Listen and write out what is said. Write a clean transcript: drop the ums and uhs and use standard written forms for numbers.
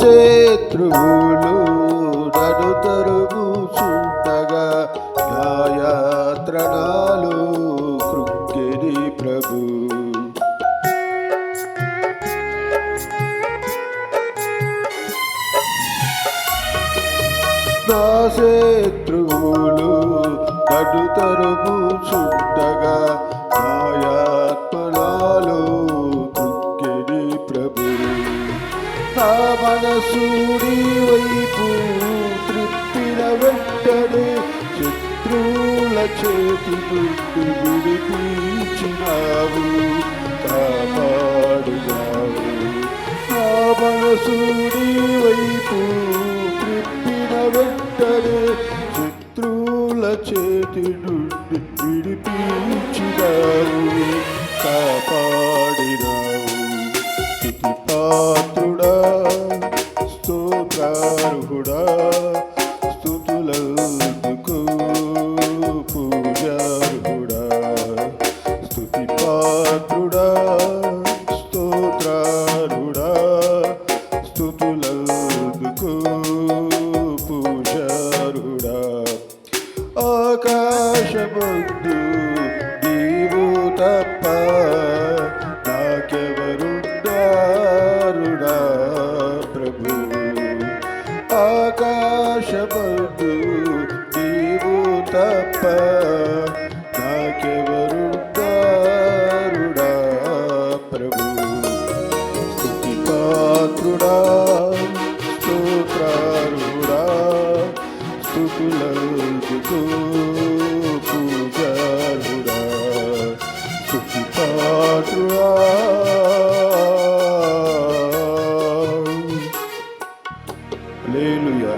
శత్రువులు నన్ను తరుముచుండగా నా యాత్రనాలు కృక్కిని ప్రభు. నా శత్రువులు నన్ను తరుముచుండగా నా యాత్మనాలు కృక్కిని ప్రభు. నా మనసుడి వైపు త్రిప్పిన వెంటనే శత్రువుల చేతి నుండి విడిపించినావు, కాపాడినావు. నా మనసుడి వైపు త్రిప్పిన వెంటనే శత్రువుల చేతి నుండి విడిపించినావు, కాపాడినావు. స్తుతి పాత్రుడా, స్తోత్రార్హుడా, స్తుతులందుకు పూజార్హుడా. స్తుతి పాత్రుడా, స్తోత్రార్హుడా, స్తుతులందుకు పూజార్హుడా. ఆకాశమందు నీవు తప్ప నాకెవరున్నారుడా ప్రభు. ఆకాశమందు నీవు తప్ప నాకెవరున్నారుడా ప్రభు. స్తుతి పాత్రుడా, స్తోత్రార్హుడా, స్తుతులందుకు పూజార్హుడా. స్తుతి పాత్రుడా. హల్లెలూయా.